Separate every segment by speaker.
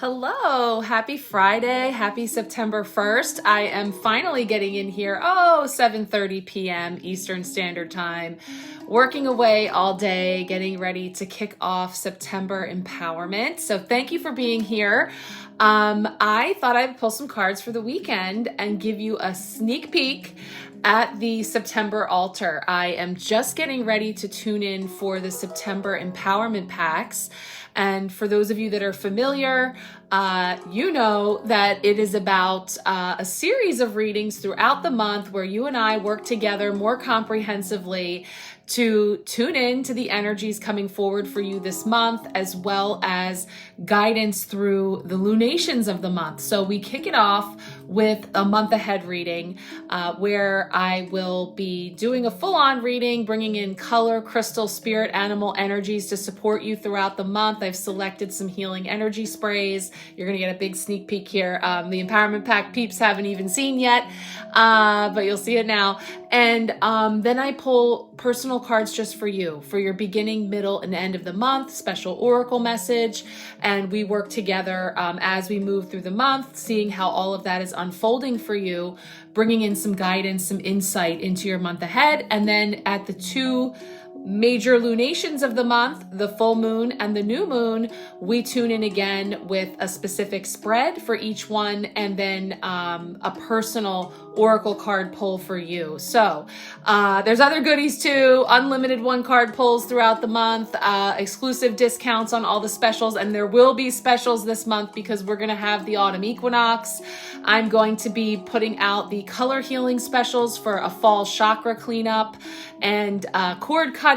Speaker 1: Hello, happy Friday, happy September 1st. I am finally getting in here, 7:30 p.m. Eastern Standard Time, working away all day, getting ready to kick off September Empowerment. So thank you for being here. I thought I'd pull some cards for the weekend and give you a sneak peek at the September altar. I am just getting ready to tune in for the September Empowerment Packs. And for those of you that are familiar, you know that it is about a series of readings throughout the month where you and I work together more comprehensively to tune in to the energies coming forward for you this month, as well as guidance through the lunations of the month. So we kick it off with a month ahead reading where I will be doing a full-on reading, bringing in color, crystal, spirit, animal energies to support you throughout the month. I've selected some healing energy sprays. You're going to get a big sneak peek here. The Empowerment Pack peeps haven't even seen yet, but you'll see it now. And then I pull personal cards just for you, for your beginning, middle, and end of the month, special oracle message. And we work together as we move through the month, seeing how all of that is unfolding for you, bringing in some guidance, some insight into your month ahead. And then at the two major lunations of the month, the full moon and the new moon, we tune in again with a specific spread for each one, and then a personal oracle card pull for you. So there's other goodies too, unlimited one card pulls throughout the month, exclusive discounts on all the specials, and there will be specials this month because we're going to have the autumn equinox. I'm going to be putting out the color healing specials for a fall chakra cleanup and cord cutting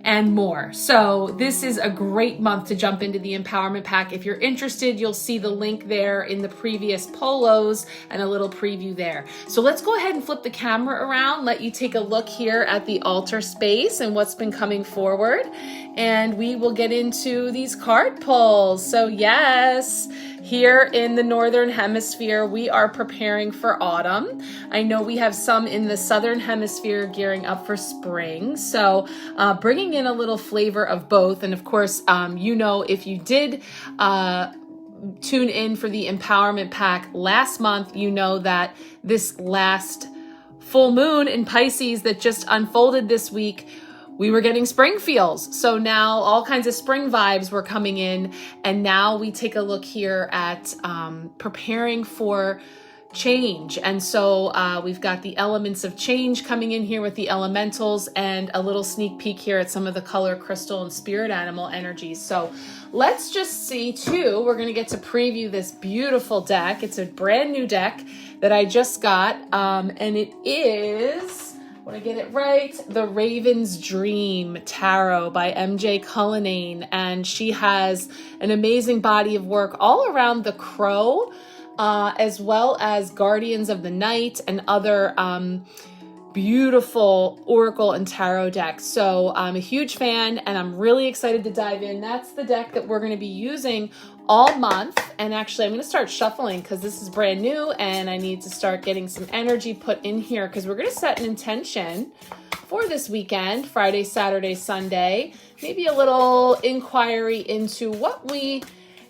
Speaker 1: and more. So this is a great month to jump into the Empowerment Pack. If you're interested, you'll see the link there in the previous polos and a little preview there. So let's go ahead and flip the camera around, let you take a look here at the altar space and what's been coming forward. And we will get into these card pulls. So yes, here in the Northern Hemisphere, we are preparing for autumn. I know we have some in the Southern Hemisphere gearing up for spring. So bringing in a little flavor of both. And of course, you know, if you did tune in for the Empowerment Pack last month, you know that this last full moon in Pisces that just unfolded this week, we were getting spring feels. So now all kinds of spring vibes were coming in. And now we take a look here at preparing for change. And so we've got the elements of change coming in here with the elementals, and a little sneak peek here at some of the color, crystal, and spirit animal energies. So let's just see too, we're going to get to preview this beautiful deck. It's a brand new deck that I just got. And it is, when I get it right, the Raven's Dream Tarot by 𝗦𝗘𝗣𝗧𝗘𝗠𝗕𝗥. And she has an amazing body of work all around the crow, as well as Guardians of the Night and other beautiful oracle and tarot decks. So I'm a huge fan and I'm really excited to dive in. That's the deck that we're going to be using all month. And actually I'm going to start shuffling because this is brand new and I need to start getting some energy put in here, because we're going to set an intention for this weekend, Friday, Saturday, Sunday, maybe a little inquiry into what we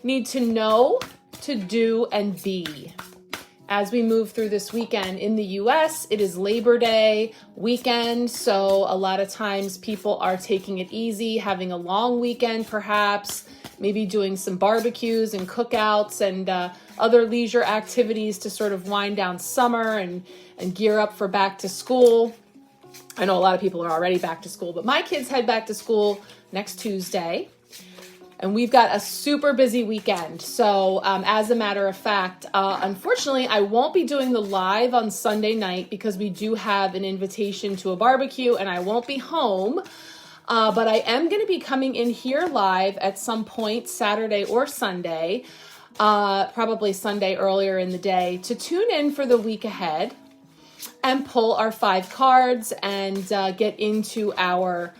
Speaker 1: need to know, to do, and be as we move through this weekend. In the US, it is Labor Day weekend, so a lot of times people are taking it easy, having a long weekend perhaps, maybe doing some barbecues and cookouts and other leisure activities to sort of wind down summer and gear up for back to school. I know a lot of people are already back to school, but my kids head back to school next Tuesday. And we've got a super busy weekend. So as a matter of fact, unfortunately, I won't be doing the live on Sunday night because we do have an invitation to a barbecue and I won't be home. But I am going to be coming in here live at some point, Saturday or Sunday, probably Sunday earlier in the day, to tune in for the week ahead and pull our 5 cards and get into our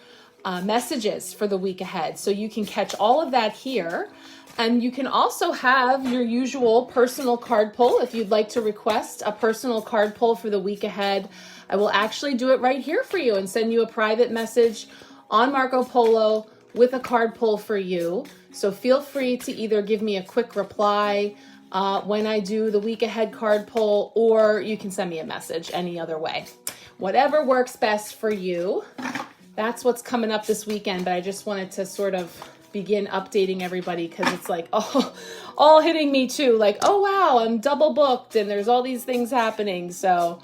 Speaker 1: messages for the week ahead. So you can catch all of that here. And you can also have your usual personal card pull if you'd like to request a personal card pull for the week ahead. I will actually do it right here for you and send you a private message on Marco Polo with a card pull for you. So feel free to either give me a quick reply when I do the week ahead card pull, or you can send me a message any other way. Whatever works best for you. That's what's coming up this weekend, but I just wanted to sort of begin updating everybody because it's like, all hitting me too. Like, oh wow, I'm double booked and there's all these things happening. So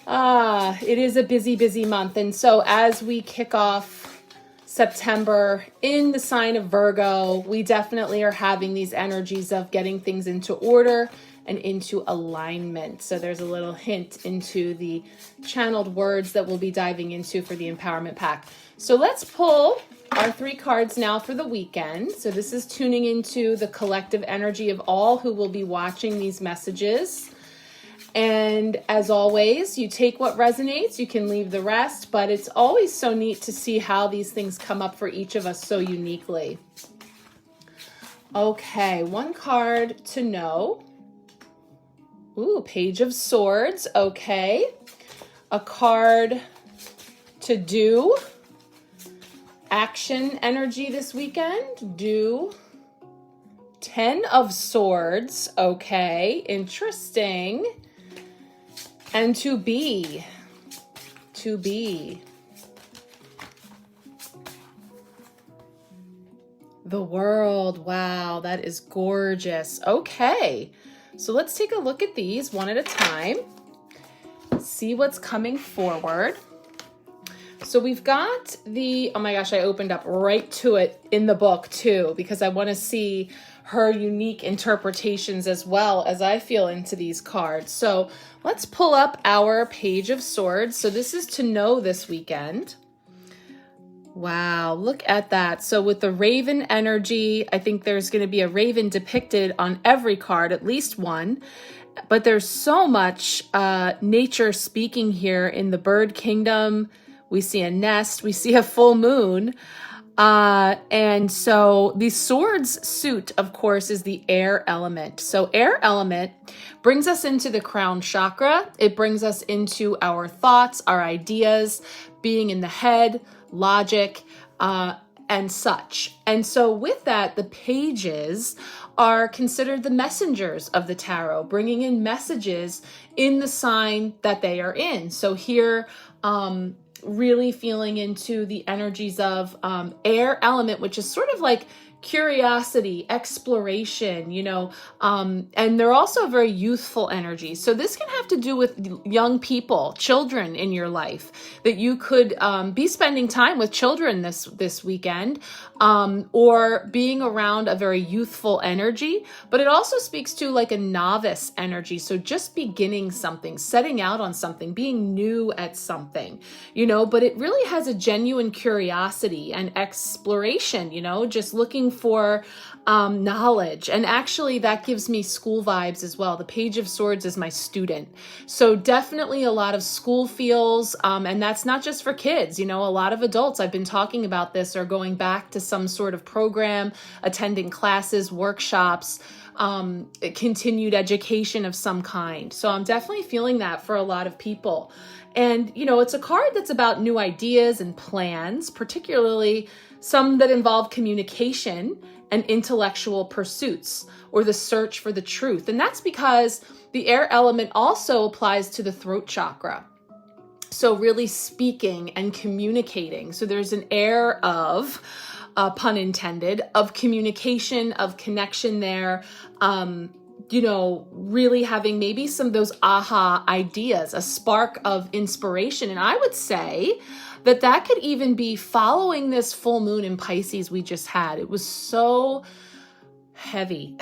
Speaker 1: it is a busy, busy month. And so as we kick off September in the sign of Virgo, we definitely are having these energies of getting things into order and into alignment. So there's a little hint into the channeled words that we'll be diving into for the empowerment pack. So let's pull our 3 cards now for the weekend. So this is tuning into the collective energy of all who will be watching these messages. And as always, you take what resonates, you can leave the rest, but it's always so neat to see how these things come up for each of us so uniquely. Okay, 1 card to know. Ooh, Page of Swords, okay. A card to do. Action energy this weekend, do. 10 of Swords, okay, interesting. And to be. The World, wow, that is gorgeous. Okay. So let's take a look at these one at a time, see what's coming forward. So we've got the, oh my gosh, I opened up right to it in the book too, because I want to see her unique interpretations as well as I feel into these cards. So let's pull up our Page of Swords. So this is to know this weekend. Wow, look at that. So with the raven energy, I think there's going to be a raven depicted on every card, at least one. But there's so much nature speaking here in the bird kingdom. We see a nest, we see a full moon. And so the swords suit, of course, is the air element. So air element brings us into the crown chakra. It brings us into our thoughts, our ideas, being in the head, logic, and such. And so with that, the pages are considered the messengers of the tarot, bringing in messages in the sign that they are in. So here, really feeling into the energies of air element, which is sort of like curiosity, exploration, and they're also very youthful energy. So this can have to do with young people, children in your life, that you could be spending time with children this weekend, or being around a very youthful energy. But it also speaks to like a novice energy. So just beginning something, setting out on something, being new at something, but it really has a genuine curiosity and exploration, just looking for knowledge. And actually that gives me school vibes as well. The Page of Swords is my student. So definitely a lot of school feels, and that's not just for kids, a lot of adults, I've been talking about this, are going back to some sort of program, attending classes, workshops, continued education of some kind. So I'm definitely feeling that for a lot of people. And, it's a card that's about new ideas and plans, particularly some that involve communication and intellectual pursuits, or the search for the truth. And that's because the air element also applies to the throat chakra. So really speaking and communicating. So there's an air of, pun intended, of communication, of connection there. Really having maybe some of those aha ideas, a spark of inspiration. And I would say that could even be following this full moon in Pisces we just had. It was so heavy.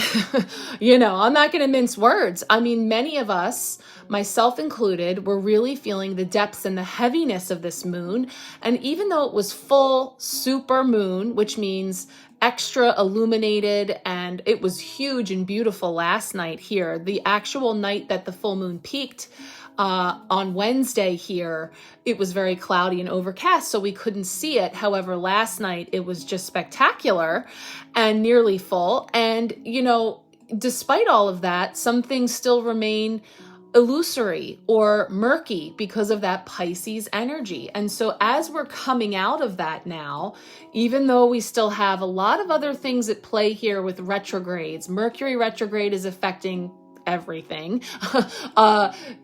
Speaker 1: I'm not going to mince words. I mean, many of us, myself included, were really feeling the depths and the heaviness of this moon. And even though it was full super moon, which means extra illuminated, and it was huge and beautiful last night here, the actual night that the full moon peaked, on Wednesday here, it was very cloudy and overcast, so we couldn't see it. However, last night it was just spectacular and nearly full. And, despite all of that, some things still remain illusory or murky because of that Pisces energy. And so as we're coming out of that now, even though we still have a lot of other things at play here with retrogrades, Mercury retrograde is affecting everything,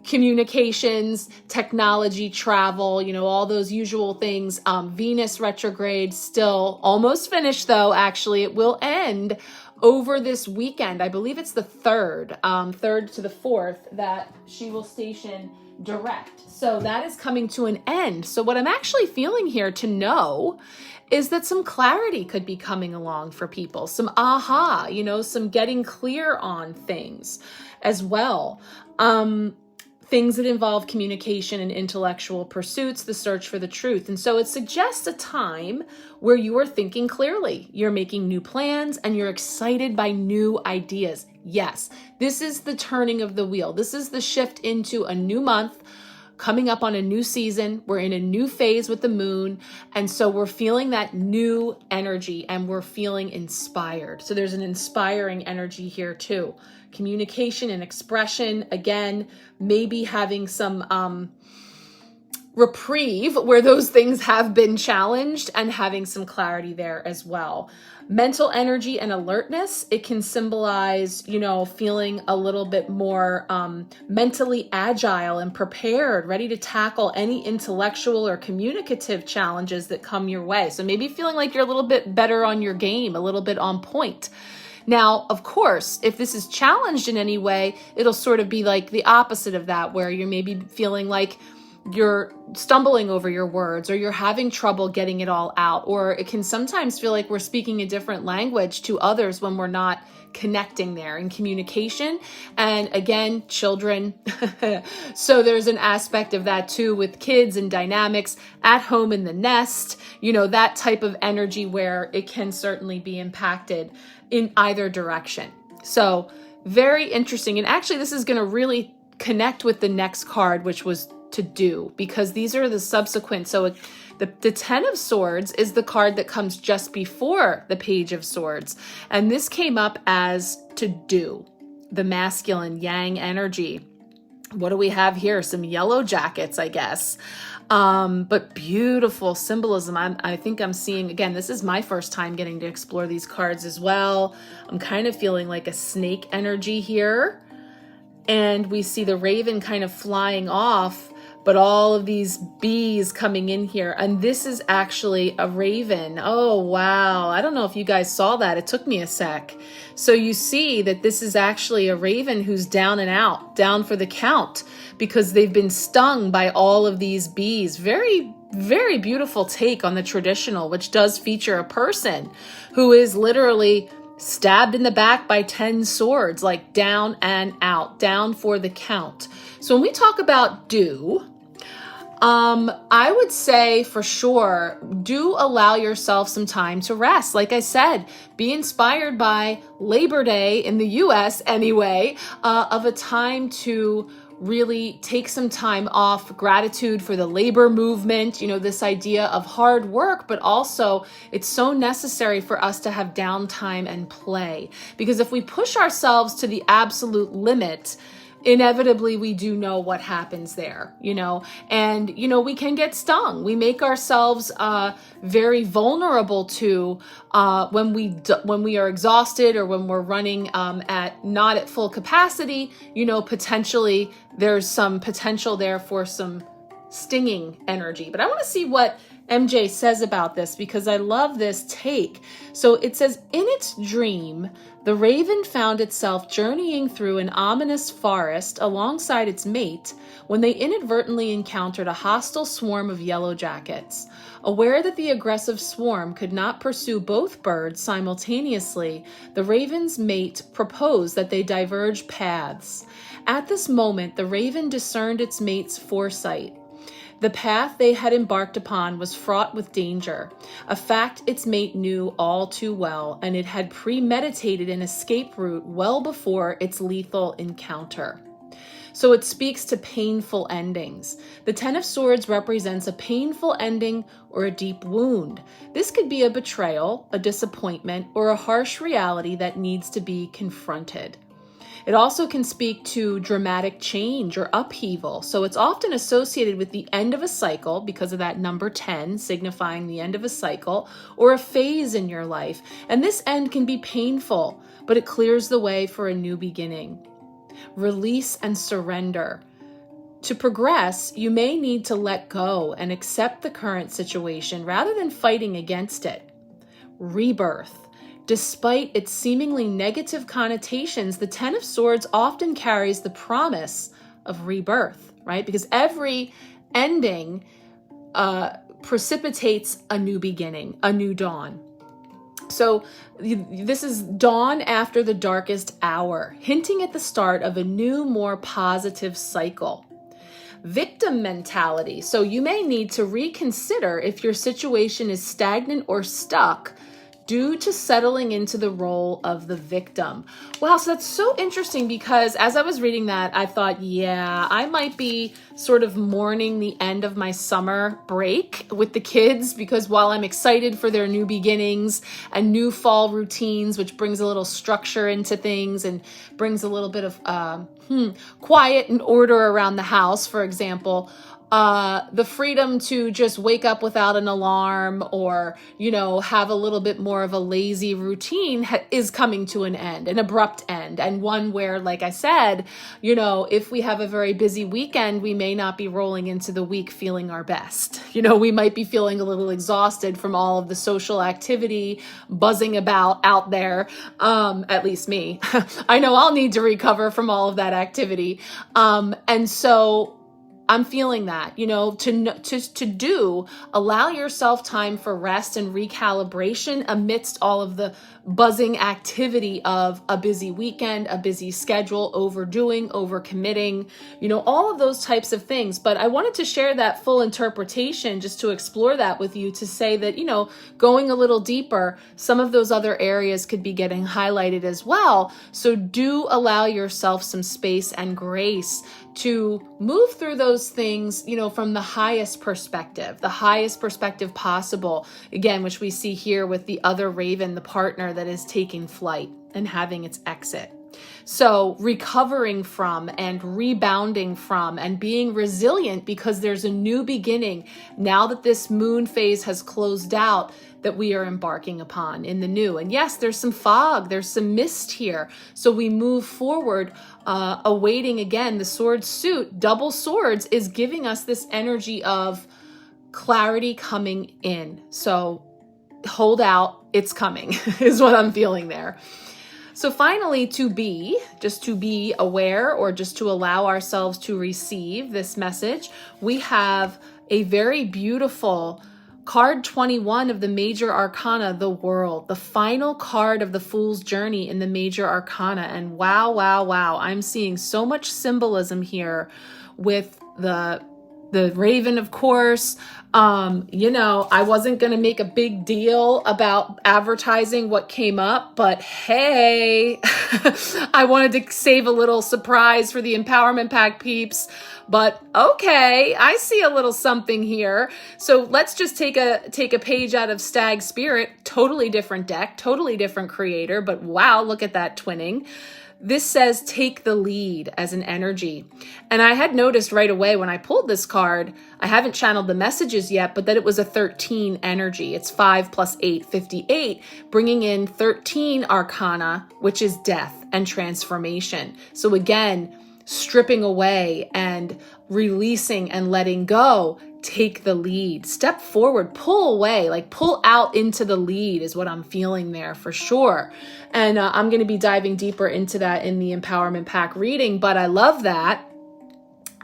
Speaker 1: communications, technology, travel, all those usual things. Venus retrograde still almost finished though. Actually, it will end over this weekend. I believe it's the 3rd to the 4th that she will station direct. So that is coming to an end. So what I'm actually feeling here to know is that some clarity could be coming along for people, some aha, some getting clear on things as well. Things that involve communication and intellectual pursuits, the search for the truth. And so it suggests a time where you are thinking clearly, you're making new plans, and you're excited by new ideas. Yes, this is the turning of the wheel. This is the shift into a new month, coming up on a new season. We're in a new phase with the moon. And so we're feeling that new energy and we're feeling inspired. So there's an inspiring energy here too. Communication and expression, again, maybe having some reprieve where those things have been challenged and having some clarity there as well. Mental energy and alertness, it can symbolize, feeling a little bit more mentally agile and prepared, ready to tackle any intellectual or communicative challenges that come your way. So maybe feeling like you're a little bit better on your game, a little bit on point. Now, of course, if this is challenged in any way, it'll sort of be like the opposite of that, where you're maybe feeling like you're stumbling over your words or you're having trouble getting it all out. Or it can sometimes feel like we're speaking a different language to others when we're not connecting there in communication. And again, children. So there's an aspect of that too with kids and dynamics at home in the nest, that type of energy where it can certainly be impacted in either direction. So very interesting. And actually, this is going to really connect with the next card, which was to do, because these are the subsequent. So the 10 of Swords is the card that comes just before the Page of Swords. And this came up as to do, the masculine yang energy. What do we have here? Some yellow jackets, I guess. But beautiful symbolism. I think I'm seeing, again, this is my first time getting to explore these cards as well. I'm kind of feeling like a snake energy here. And we see the raven kind of flying off, but all of these bees coming in here. And this is actually a raven. Oh, wow. I don't know if you guys saw that. It took me a sec. So you see that this is actually a raven who's down and out, down for the count, because they've been stung by all of these bees. Very, very beautiful take on the traditional, which does feature a person who is literally stabbed in the back by 10 swords, like down and out, down for the count. So when we talk about do, I would say for sure, do allow yourself some time to rest. Like I said, be inspired by Labor Day in the US anyway, of a time to really take some time off, gratitude for the labor movement, this idea of hard work, but also it's so necessary for us to have downtime and play. Because if we push ourselves to the absolute limit, inevitably we do know what happens there, and, we can get stung. We make ourselves very vulnerable to when we are exhausted or when we're running not at full capacity, potentially there's some potential there for some stinging energy. But I want to see what MJ says about this, because I love this take. So it says, in its dream, the raven found itself journeying through an ominous forest alongside its mate when they inadvertently encountered a hostile swarm of yellow jackets. Aware that the aggressive swarm could not pursue both birds simultaneously, the raven's mate proposed that they diverge paths. At this moment, the raven discerned its mate's foresight. The path they had embarked upon was fraught with danger, a fact its mate knew all too well, and it had premeditated an escape route well before its lethal encounter. So it speaks to painful endings. The 10 of Swords represents a painful ending or a deep wound. This could be a betrayal, a disappointment, or a harsh reality that needs to be confronted. It also can speak to dramatic change or upheaval. So it's often associated with the end of a cycle because of that number 10, signifying the end of a cycle or a phase in your life. And this end can be painful, but it clears the way for a new beginning. Release and surrender. To progress, you may need to let go and accept the current situation rather than fighting against it. Rebirth. Despite its seemingly negative connotations, the Ten of Swords often carries the promise of rebirth, right? Because every ending precipitates a new beginning, a new dawn. So this is dawn after the darkest hour, hinting at the start of a new, more positive cycle. Victim mentality. So you may need to reconsider if your situation is stagnant or stuck due to settling into the role of the victim. Wow, so that's so interesting because as I was reading that, I thought, yeah, I might be sort of mourning the end of my summer break with the kids because while I'm excited for their new beginnings and new fall routines, which brings a little structure into things and brings a little bit of quiet and order around the house, for example, the freedom to just wake up without an alarm or, have a little bit more of a lazy routine is coming to an end, an abrupt end. And one where, like I said, if we have a very busy weekend, we may not be rolling into the week feeling our best. We might be feeling a little exhausted from all of the social activity buzzing about out there. At least me. I know I'll need to recover from all of that activity. And so I'm feeling that, to allow yourself time for rest and recalibration amidst all of the buzzing activity of a busy weekend, a busy schedule, overdoing, overcommitting, all of those types of things. But I wanted to share that full interpretation just to explore that with you, to say that, going a little deeper, some of those other areas could be getting highlighted as well. So do allow yourself some space and grace to move through those things, from the highest perspective possible. Again, which we see here with the other raven, the partner that is taking flight and having its exit. So recovering from and rebounding from and being resilient because there's a new beginning now that this moon phase has closed out that we are embarking upon in the new. And yes, there's some fog, there's some mist here. So we move forward, awaiting again the sword suit. Double swords is giving us this energy of clarity coming in. So hold out, it's coming is what I'm feeling there. So finally, to be aware or just to allow ourselves to receive this message, we have a very beautiful card 21 of the major arcana, the World, the final card of the Fool's Journey in the major arcana. And wow, I'm seeing so much symbolism here with the raven, of course. I wasn't going to make a big deal about advertising what came up, but hey, I wanted to save a little surprise for the Empowerment Pack peeps. But okay, I see a little something here. So let's just take a page out of Stag Spirit. Totally different deck, totally different creator, but wow, look at that twinning. This says take the lead as an energy. And I had noticed right away when I pulled this card, I haven't channeled the messages yet, but that it was a 13 energy. It's 5 plus 8, 58, bringing in 13 arcana, which is death and transformation. So again, stripping away and releasing and letting go. Take the lead, step forward, pull away, like pull out into the lead is what I'm feeling there for sure. And I'm going to be diving deeper into that in the Empowerment Pack reading, but I love that.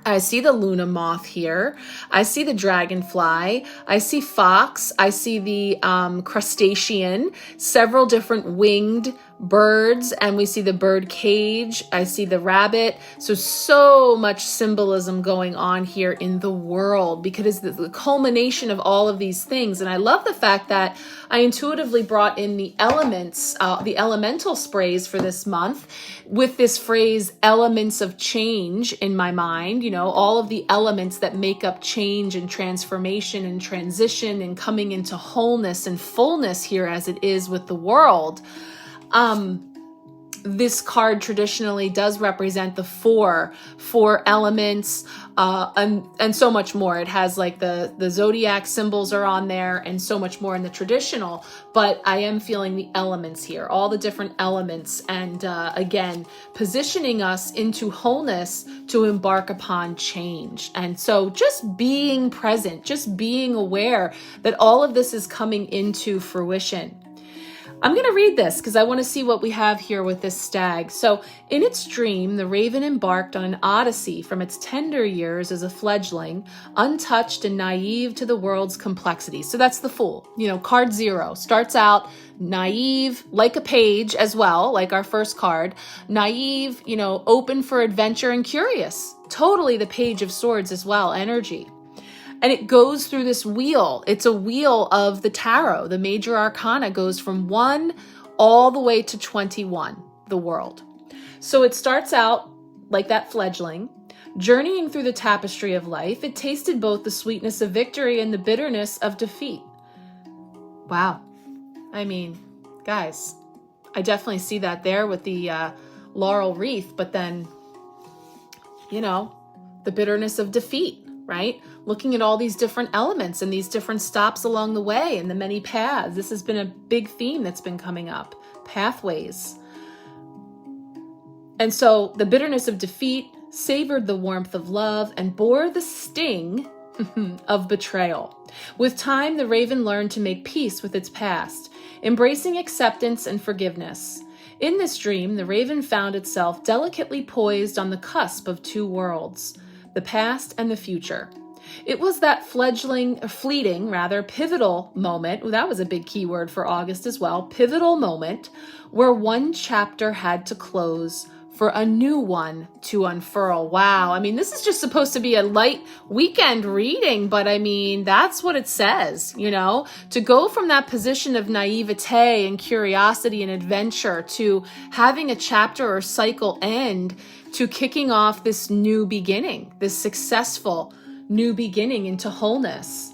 Speaker 1: I see the Luna moth here. I see the dragonfly. I see fox. I see the crustacean, several different winged birds, and we see the bird cage. I see the rabbit. So much symbolism going on here in the world because it's the culmination of all of these things. And I love the fact that I intuitively brought in the elements, the elemental sprays for this month with this phrase, elements of change in my mind, all of the elements that make up change and transformation and transition and coming into wholeness and fullness here as it is with the world. this card traditionally does represent the four elements, and so much more. It has like the zodiac symbols are on there and so much more in the traditional, but I am feeling the elements here, all the different elements, and again, positioning us into wholeness to embark upon change. And so just being present, just being aware that all of this is coming into fruition. I'm going to read this because I want to see what we have here with this stag. So in its dream, the raven embarked on an odyssey from its tender years as a fledgling, untouched and naive to the world's complexity. So that's the Fool. You know, card 0 starts out naive, like a page as well, like our first card. Naive, you know, open for adventure and curious. Totally the Page of Swords as well, energy. And it goes through this wheel. It's a wheel of the tarot. The major arcana goes from 1 all the way to 21, the world. So it starts out like that fledgling, journeying through the tapestry of life. It tasted both the sweetness of victory and the bitterness of defeat. Wow. I mean, guys, I definitely see that there with the laurel wreath, but then, you know, the bitterness of defeat. Right? Looking at all these different elements and these different stops along the way and the many paths. This has been a big theme that's been coming up. Pathways. And so the bitterness of defeat savored the warmth of love and bore the sting of betrayal. With time, the raven learned to make peace with its past, embracing acceptance and forgiveness. In this dream, the raven found itself delicately poised on the cusp of 2 worlds. The past and the future. It was that fleeting, pivotal moment. Well, that was a big keyword for August as well. Pivotal moment where one chapter had to close for a new one to unfurl. Wow. I mean, this is just supposed to be a light weekend reading, but I mean, that's what it says, you know, to go from that position of naivete and curiosity and adventure to having a chapter or cycle end to kicking off this new beginning, this successful new beginning into wholeness.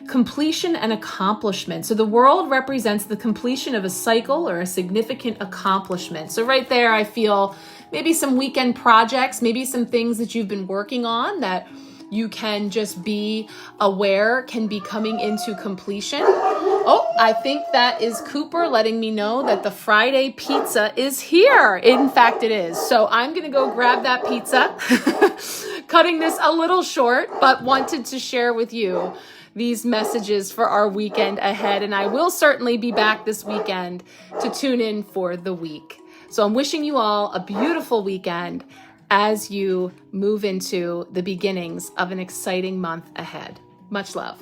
Speaker 1: Completion and accomplishment. So the world represents the completion of a cycle or a significant accomplishment. So right there, I feel maybe some weekend projects, maybe some things that you've been working on that you can just be aware can be coming into completion. Oh, I think that is Cooper letting me know that the Friday pizza is here. In fact, it is. So I'm going to go grab that pizza. Cutting this a little short, but wanted to share with you these messages for our weekend ahead. And I will certainly be back this weekend to tune in for the week. So I'm wishing you all a beautiful weekend as you move into the beginnings of an exciting month ahead. Much love.